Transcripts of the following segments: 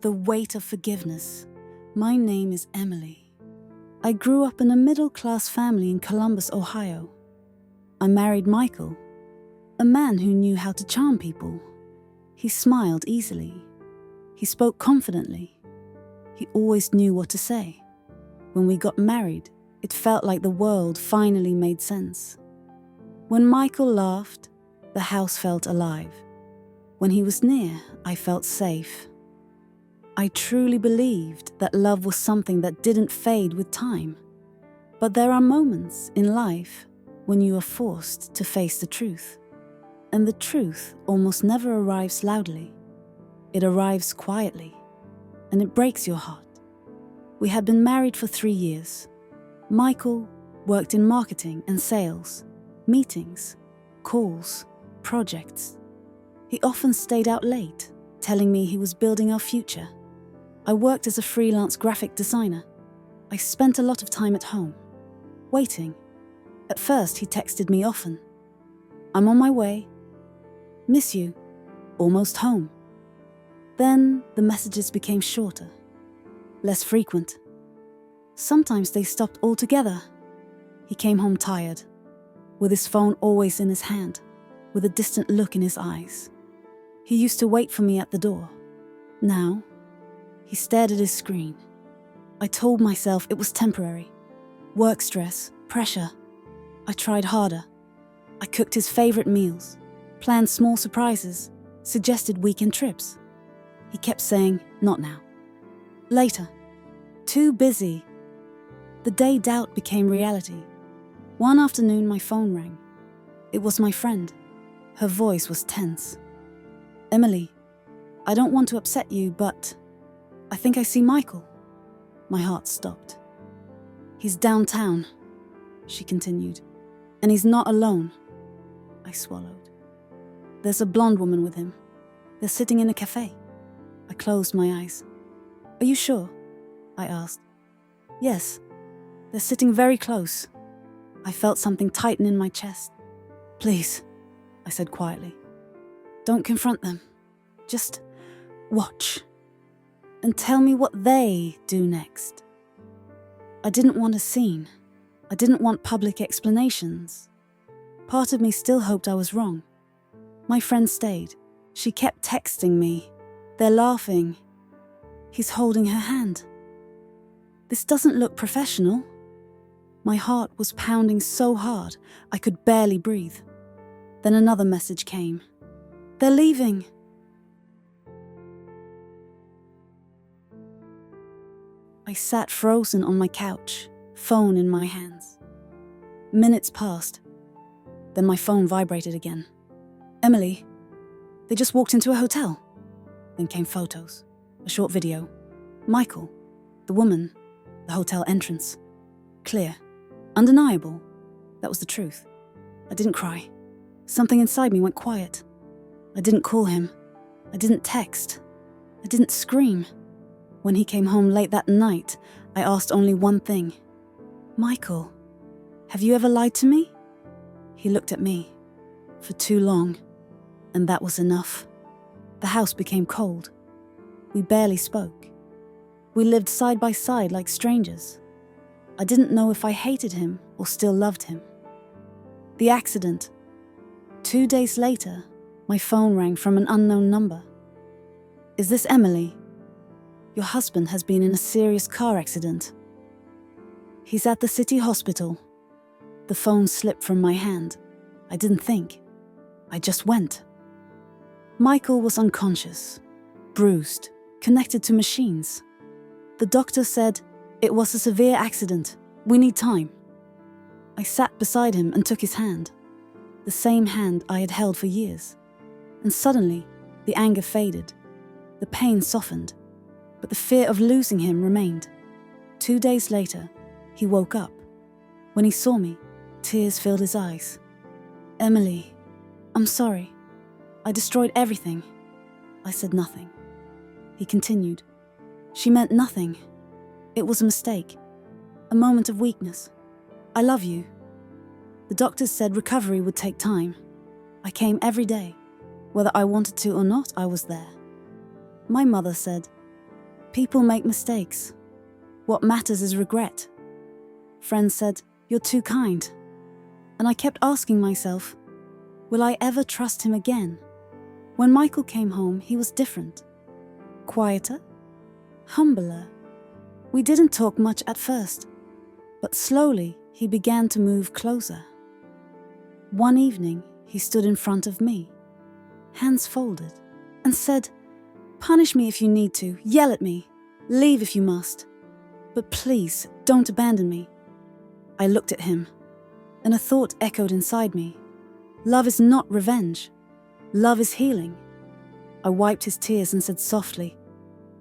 The weight of forgiveness. My name is Emily. I grew up in a middle-class family in Columbus, Ohio. I married Michael, a man who knew how to charm people. He smiled easily. He spoke confidently. He always knew what to say. When we got married, it felt like the world finally made sense. When Michael laughed, the house felt alive. When he was near, I felt safe. I truly believed that love was something that didn't fade with time. But there are moments in life when you are forced to face the truth. And the truth almost never arrives loudly. It arrives quietly, and it breaks your heart. We had been married for 3 years. Michael worked in marketing and sales, meetings, calls, projects. He often stayed out late, telling me he was building our future. I worked as a freelance graphic designer. I spent a lot of time at home, waiting. At first, he texted me often. I'm on my way. Miss you. Almost home. Then the messages became shorter, less frequent. Sometimes they stopped altogether. He came home tired, with his phone always in his hand, with a distant look in his eyes. He used to wait for me at the door. Now, he stared at his screen. I told myself it was temporary. Work stress, pressure. I tried harder. I cooked his favorite meals, planned small surprises, suggested weekend trips. He kept saying, not now. Later. Too busy. The day doubt became reality. One afternoon, my phone rang. It was my friend. Her voice was tense. Emily, I don't want to upset you, but I think I see Michael. My heart stopped. He's downtown, she continued, and he's not alone. I swallowed. There's a blonde woman with him. They're sitting in a cafe. I closed my eyes. Are you sure? I asked. Yes, they're sitting very close. I felt something tighten in my chest. Please, I said quietly. Don't confront them. Just watch. And tell me what they do next. I didn't want a scene. I didn't want public explanations. Part of me still hoped I was wrong. My friend stayed. She kept texting me. They're laughing. He's holding her hand. This doesn't look professional. My heart was pounding so hard I could barely breathe. Then another message came. They're leaving. I sat frozen on my couch, phone in my hands. Minutes passed. Then my phone vibrated again. Emily, they just walked into a hotel. Then came photos, a short video. Michael, the woman, the hotel entrance. Clear, undeniable. That was the truth. I didn't cry. Something inside me went quiet. I didn't call him. I didn't text. I didn't scream. When he came home late that night, I asked only one thing. Michael, have you ever lied to me? He looked at me. For too long. And that was enough. The house became cold. We barely spoke. We lived side by side like strangers. I didn't know if I hated him or still loved him. The accident. 2 days later, my phone rang from an unknown number. Is this Emily? Your husband has been in a serious car accident. He's at the city hospital. The phone slipped from my hand. I didn't think. I just went. Michael was unconscious, bruised, connected to machines. The doctor said, it was a severe accident. We need time. I sat beside him and took his hand. The same hand I had held for years. And suddenly, the anger faded. The pain softened. But the fear of losing him remained. 2 days later, he woke up. When he saw me, tears filled his eyes. Emily, I'm sorry. I destroyed everything. I said nothing. He continued. She meant nothing. It was a mistake. A moment of weakness. I love you. The doctors said recovery would take time. I came every day. Whether I wanted to or not, I was there. My mother said, People make mistakes. What matters is regret. Friends said, "You're too kind." And I kept asking myself, will I ever trust him again? When Michael came home, he was different. Quieter, humbler. We didn't talk much at first, but slowly he began to move closer. One evening, he stood in front of me, hands folded, and said, "Punish me if you need to, yell at me, leave if you must, but please don't abandon me." I looked at him, and a thought echoed inside me. Love is not revenge. Love is healing. I wiped his tears and said softly,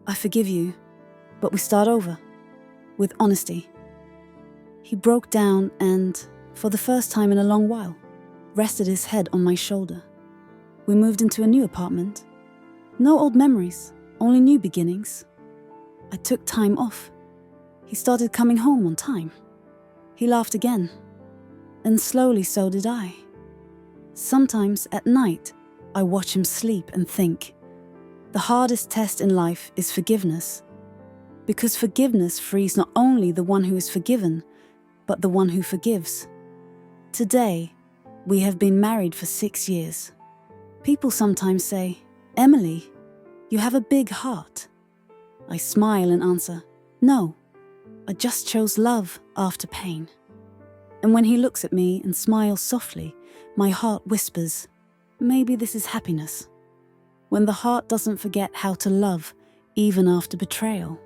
"I forgive you, but we start over, with honesty." He broke down and, for the first time in a long while, rested his head on my shoulder. We moved into a new apartment. No old memories, only new beginnings. I took time off. He started coming home on time. He laughed again, and slowly so did I. Sometimes at night, I watch him sleep and think, the hardest test in life is forgiveness, because forgiveness frees not only the one who is forgiven, but the one who forgives. Today, we have been married for 6 years. People sometimes say, "Emily, you have a big heart." I smile and answer, "No, I just chose love after pain." And when he looks at me and smiles softly, my heart whispers, maybe this is happiness. When the heart doesn't forget how to love, even after betrayal.